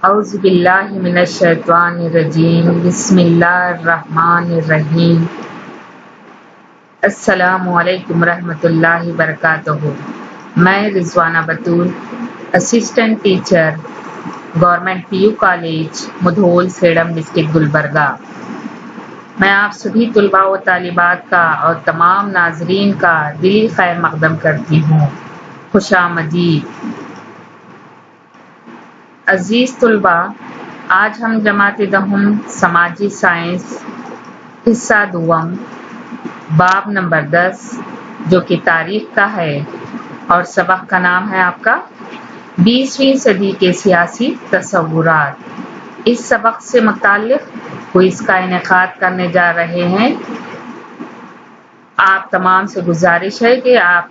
اعوذ باللہ من الشیطان الرجیم بسم اللہ الرحمن الرحیم السلام علیکم رحمۃ اللہ وبرکاتہ۔ میں Rizwana Batool, assistant teacher, government P U college Mudhol, Sedam district Gulbarga. میں آپ سبھی طلباء و طالبات کا اور تمام ناظرین کا دلی خیر مقدم کرتی ہوں۔ خوش آمدید۔ عزیز طلباء، آج ہم جماعت دہم سماجی سائنس حصہ دوم باب نمبر 10 جو کہ تاریخ کا ہے اور سبق کا نام ہے آپ کا 20ویں صدی کے سیاسی تصورات، اس سبق سے متعلق کوئز کا انعقاد کرنے جا رہے ہیں۔ آپ تمام سے گزارش ہے کہ آپ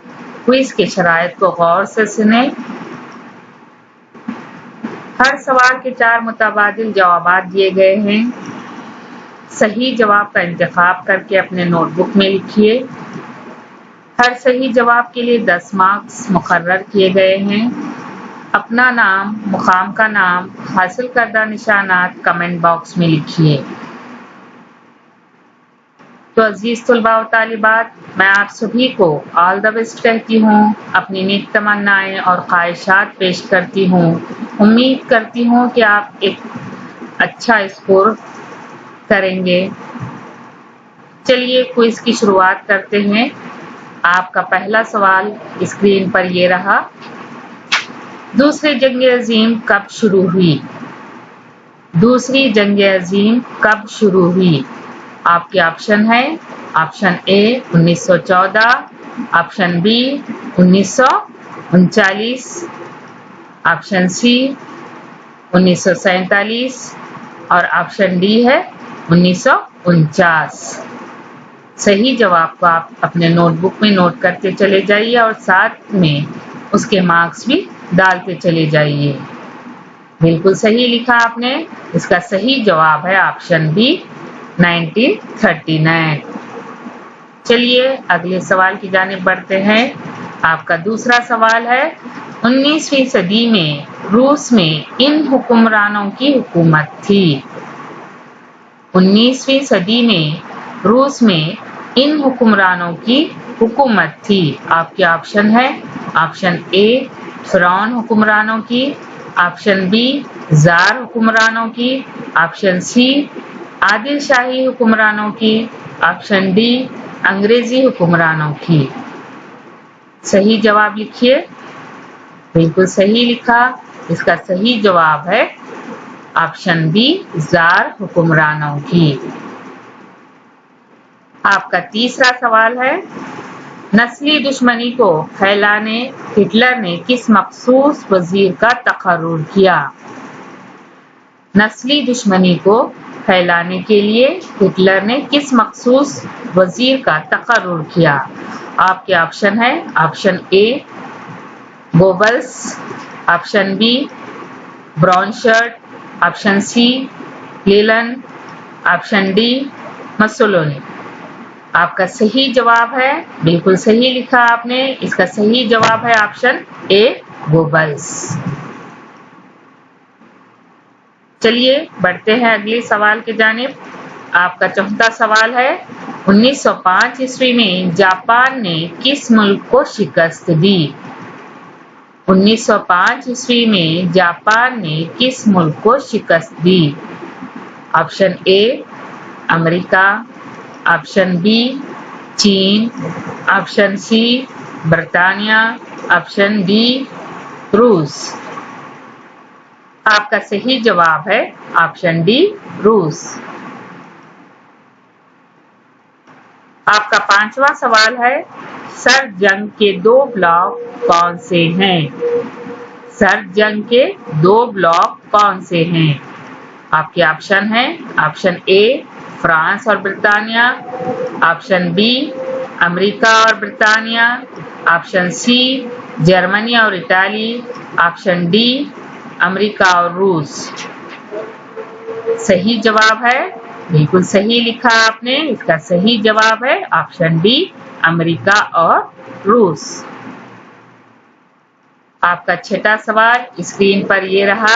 کوئز کے شرائط کو غور سے سنیں۔ ہر سوال کے 4 متبادل جوابات دیے گئے ہیں۔ صحیح جواب کا انتخاب کر کے اپنے نوٹ بک میں لکھیے۔ ہر صحیح جواب کے لیے 10 مارکس مقرر کیے گئے ہیں۔ اپنا نام، مقام کا نام، حاصل کردہ نشانات کمنٹ باکس میں لکھیے۔ تو عزیز طلباء و طالبات، میں آپ سبھی کو آل دا بیسٹ کہتی ہوں، اپنی نیک تمنائیں اور خواہشات پیش کرتی ہوں۔ امید کرتی ہوں کہ آپ ایک اچھا اسکور کریں گے۔ چلیے کوئز کی شروعات کرتے ہیں۔ آپ کا پہلا سوال اسکرین پر یہ رہا۔ دوسری جنگ عظیم کب شروع ہوئی؟ دوسری جنگ عظیم کب شروع ہوئی؟ آپ کے آپشن ہے، آپشن اے 1914، آپشن بی 1939، آپشن سی 1947 اور آپشن ڈی ہے 1949۔ صحیح جواب کو آپ اپنے نوٹ بک میں نوٹ کرتے چلے جائیے اور ساتھ میں اس کے مارکس بھی ڈالتے چلے جائیے۔ بالکل صحیح لکھا آپ نے۔ اس کا صحیح جواب ہے آپشن بی 1939۔ چلیے اگلے سوال کی جانب بڑھتے ہیں۔ آپ کا دوسرا سوال ہے، 19ویں صدی میں روس میں ان حکمرانوں کی حکومت تھی۔ 19ویں صدی میں روس میں ان حکمرانوں کی حکومت تھی۔ آپ کے آپشن ہے، آپشن اے فرعون حکمرانوں کی، آپشن بی زار حکمرانوں کی، آپشن سی عادل شاہی حکمرانوں کی، آپشن ڈی انگریزی حکمرانوں کی۔ صحیح جواب لکھیے۔ بالکل صحیح لکھا۔ اس کا صحیح جواب ہے آپشن بی زار حکمرانوں کی۔ آپ کا تیسرا سوال ہے، نسلی دشمنی کو پھیلانے ہٹلر نے کس مخصوص وزیر کا تقرر کیا؟ نسلی دشمنی کو پھیلانے کے لیے ہٹلر نے کس مخصوص وزیر کا تقرر کیا؟ آپ کے آپشن ہے، option A Goebbels, option B Brownshirt, option C Lenin, option D Mussolini. آپ کا صحیح جواب ہے، بالکل صحیح لکھا آپ نے۔ اس کا صحیح جواب ہے آپشن اے گوبلس۔ چلیے بڑھتے ہیں اگلے سوال کی جانب۔ آپ کا چوتھا سوال ہے، 1905 عیسوی میں جاپان نے کس ملک کو شکست دی؟ 1905 عیسوی میں جاپان نے کس ملک کو شکست دی؟ آپشن اے امریکہ، آپشن بی چین، آپشن سی برطانیہ، آپشن ڈی روس۔ آپ کا صحیح جواب ہے آپشن ڈی روس۔ آپ کا پانچواں سوال ہے، سرد جنگ کے 2 بلاک کون سے ہیں؟ سرد جنگ کے 2 بلاک کون سے ہیں؟ آپ کے آپشن ہیں، آپشن اے فرانس اور برطانیہ، آپشن بی امریکہ اور برطانیہ، آپشن سی جرمنی اور اٹلی، آپشن ڈی امریکہ اور روس۔ صحیح جواب ہے، بالکل صحیح لکھا آپ نے۔ اس کا صحیح جواب ہے آپشن ڈی امریکہ اور روس۔ آپ کا چھٹا سوال اسکرین پر یہ رہا،